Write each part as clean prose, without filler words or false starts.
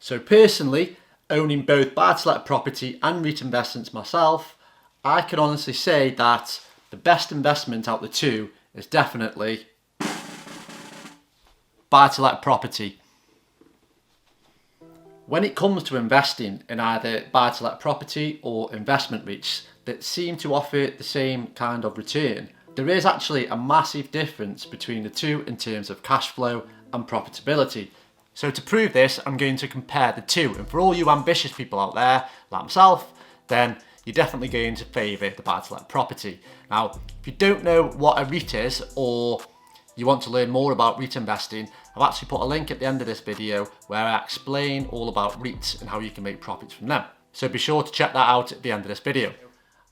So personally, owning both buy-to-let property and REIT investments myself, I can honestly say that the best investment out of the two is definitely buy-to-let property. When it comes to investing in either buy-to-let property or investment REITs that seem to offer the same kind of return, there is actually a massive difference between the two in terms of cash flow and profitability. So to prove this, I'm going to compare the two. And for all you ambitious people out there, like myself, then you're definitely going to favour the buy-to-let property. Now, if you don't know what a REIT is, or you want to learn more about REIT investing, I've actually put a link at the end of this video where I explain all about REITs and how you can make profits from them. So be sure to check that out at the end of this video.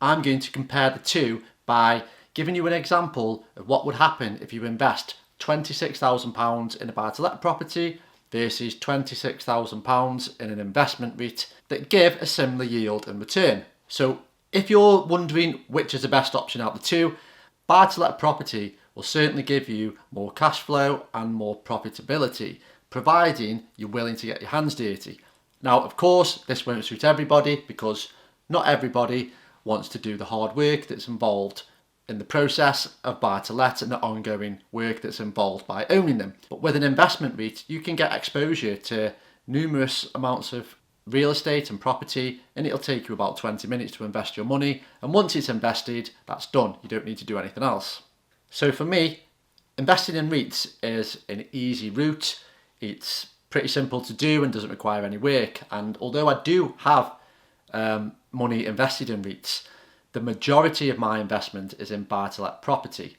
I'm going to compare the two by giving you an example of what would happen if you invest £26,000 in a buy-to-let property versus £26,000 in an investment REIT that give a similar yield and return. So if you're wondering which is the best option out of the two, buy-to-let property will certainly give you more cash flow and more profitability, providing you're willing to get your hands dirty. Now, of course, this won't suit everybody because not everybody wants to do the hard work that's involved in the process of buy-to-let and the ongoing work that's involved by owning them. But with an investment REIT, you can get exposure to numerous amounts of real estate and property, and it'll take you about 20 minutes to invest your money. And once it's invested, that's done. You don't need to do anything else. So for me, investing in REITs is an easy route. It's pretty simple to do and doesn't require any work. And although I do have money invested in REITs, the majority of my investment is in buy-to-let property.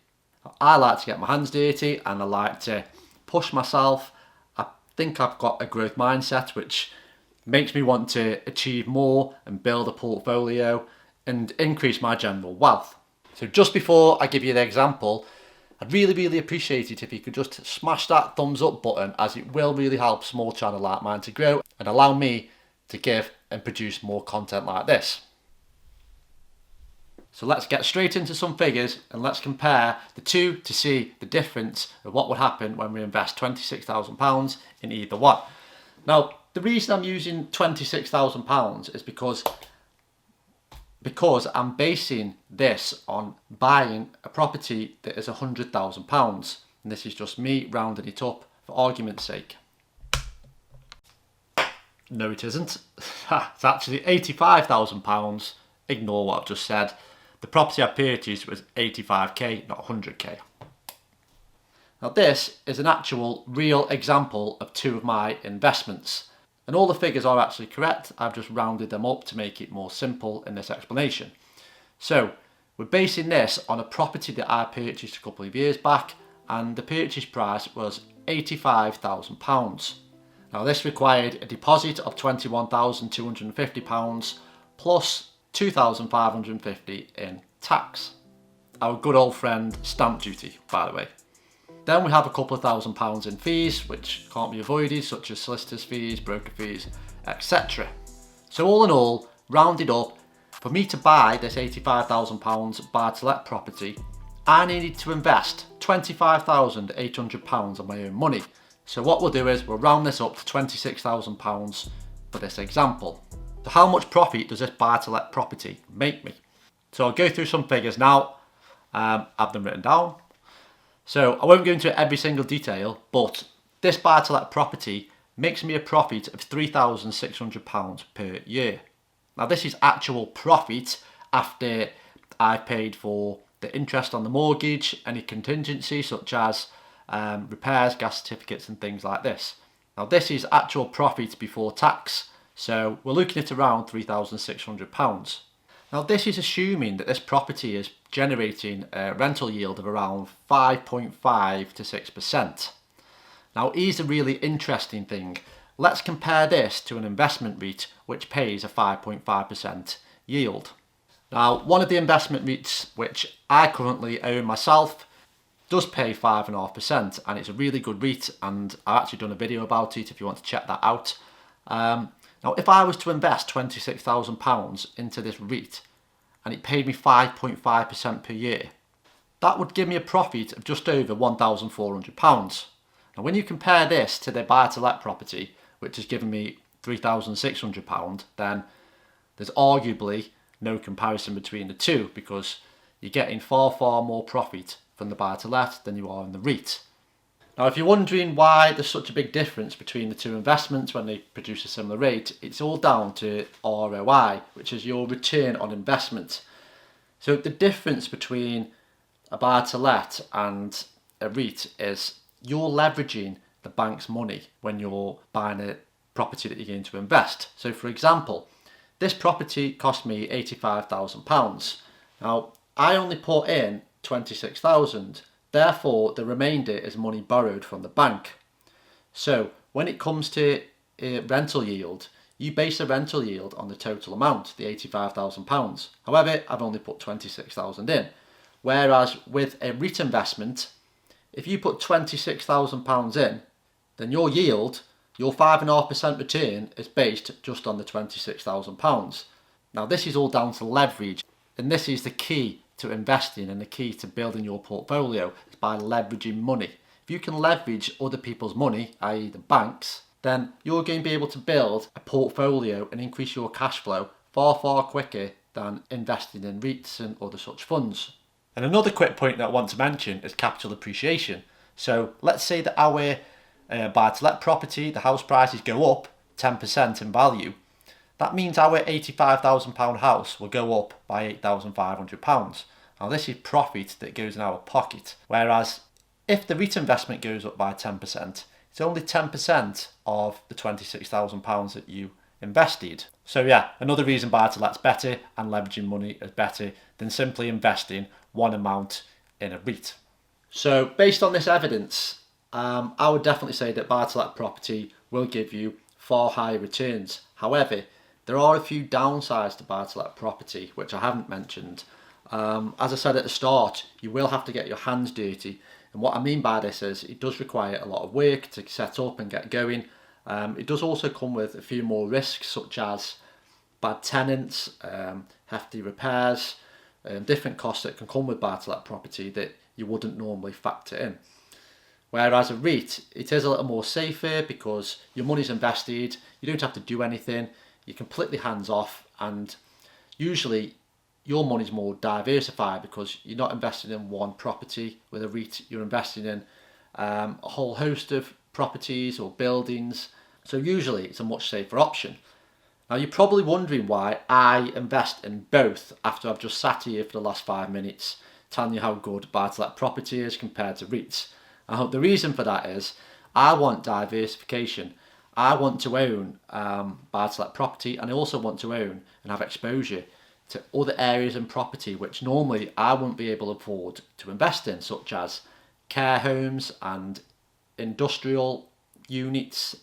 I like to get my hands dirty and I like to push myself. I think I've got a growth mindset which makes me want to achieve more and build a portfolio and increase my general wealth. So just before I give you the example, I'd really appreciate it if you could just smash that thumbs up button, as it will really help a small channel like mine to grow and allow me to give and produce more content like this. So let's get straight into some figures and let's compare the two to see the difference of what would happen when we invest £26,000 in either one. Now, the reason I'm using £26,000 is because I'm basing this on buying a property that is £100,000. And this is just me rounding it up for argument's sake. No, it isn't. It's actually £85,000. Ignore what I've just said. The property I purchased was 85k, not 100k. Now this is an actual real example of two of my investments. And all the figures are actually correct. I've just rounded them up to make it more simple in this explanation. So we're basing this on a property that I purchased a couple of years back, and the purchase price was £85,000. Now this required a deposit of £21,250 plus £2,550 in tax. Our good old friend stamp duty, by the way. Then we have a couple of £1,000 in fees, which can't be avoided, such as solicitors' fees, broker fees, etc. So all in all, rounded up, for me to buy this £85,000 buy-to-let property, I needed to invest £25,800 of my own money. So what we'll do is we'll round this up to £26,000 for this example. So how much profit does this buy-to-let property make me? So I'll go through some figures now. Have them written down. So I won't go into every single detail, but this buy-to-let property makes me a profit of £3,600 per year. Now this is actual profit after I paid for the interest on the mortgage, any contingency such as repairs, gas certificates and things like this. Now this is actual profit before tax. So we're looking at around £3,600. Now this is assuming that this property is generating a rental yield of around 5.5 to 6%. Now here's a really interesting thing. Let's compare this to an investment REIT which pays a 5.5% yield. Now one of the investment REITs which I currently own myself does pay 5.5%, and it's a really good REIT, and I've actually done a video about it if you want to check that out. Now, if I was to invest £26,000 into this REIT and it paid me 5.5% per year, that would give me a profit of just over £1,400. Now, when you compare this to the buy-to-let property, which has given me £3,600, then there's arguably no comparison between the two, because you're getting far more profit from the buy to let than you are in the REIT. Now, if you're wondering why there's such a big difference between the two investments when they produce a similar rate, it's all down to ROI, which is your return on investment. So the difference between a buy to let and a REIT is you're leveraging the bank's money when you're buying a property that you're going to invest. So for example, this property cost me £85,000. Now, I only put in 26,000. Therefore, the remainder is money borrowed from the bank. So when it comes to rental yield, you base the rental yield on the total amount, the £85,000. However, I've only put 26,000 in. Whereas with a REIT investment, if you put £26,000 in, then your yield, your 5.5% return, is based just on the £26,000. Now, this is all down to leverage, and this is the key to investing and the key to building your portfolio, is by leveraging money. If you can leverage other people's money, i.e. the banks, then you're going to be able to build a portfolio and increase your cash flow far quicker than investing in REITs and other such funds. And another quick point that I want to mention is capital appreciation. So let's say that our buy-to-let property, the house prices go up 10% in value. That means our £85,000 house will go up by £8,500. Now, this is profit that goes in our pocket. Whereas if the REIT investment goes up by 10%, it's only 10% of the £26,000 that you invested. So yeah, another reason buy-to-let's better and leveraging money is better than simply investing one amount in a REIT. So based on this evidence, I would definitely say that buy-to-let property will give you far higher returns. However, there are a few downsides to buy-to-let property which I haven't mentioned. As I said at the start, you will have to get your hands dirty, and what I mean by this is it does require a lot of work to set up and get going. It does also come with a few more risks, such as bad tenants, hefty repairs, different costs that can come with buy-to-let property that you wouldn't normally factor in. Whereas a REIT, it is a little more safer because your money's invested, you don't have to do anything, you're completely hands off, and usually your money's more diversified because you're not investing in one property. With a REIT, you're investing in a whole host of properties or buildings, so usually it's a much safer option. Now, you're probably wondering why I invest in both after I've just sat here for the last 5 minutes telling you how good buy-to-let property is compared to REITs. The reason for that is I want diversification. I want to own buy-to-let property, and I also want to own and have exposure to other areas in property which normally I wouldn't be able to afford to invest in, such as care homes and industrial units,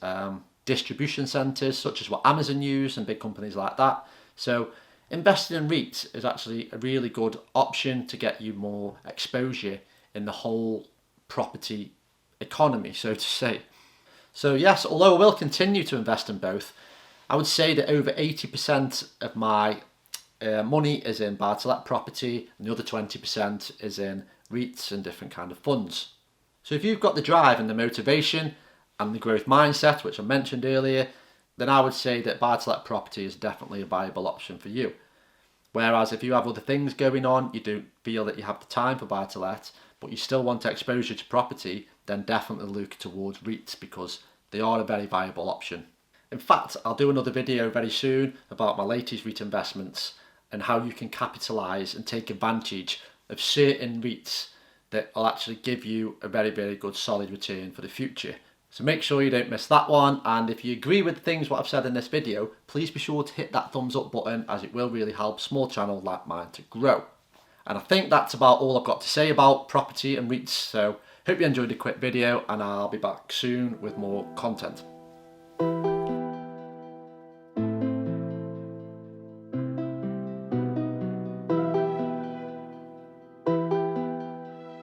distribution centres such as what Amazon use and big companies like that. So investing in REITs is actually a really good option to get you more exposure in the whole property economy, so to say. So yes, although I will continue to invest in both, I would say that over 80% of my money is in buy-to-let property, and the other 20% is in REITs and different kind of funds. So if you've got the drive and the motivation and the growth mindset, which I mentioned earlier, then I would say that buy-to-let property is definitely a viable option for you. Whereas if you have other things going on, you don't feel that you have the time for buy-to-let, but you still want exposure to property, then definitely look towards REITs because they are a very viable option. In fact, I'll do another video very soon about my latest REIT investments and how you can capitalise and take advantage of certain REITs that will actually give you a very good solid return for the future. So make sure you don't miss that one, and if you agree with the things what I've said in this video, please be sure to hit that thumbs up button, as it will really help a small channel like mine to grow. And I think that's about all I've got to say about property and REITs, so hope you enjoyed the quick video, and I'll be back soon with more content.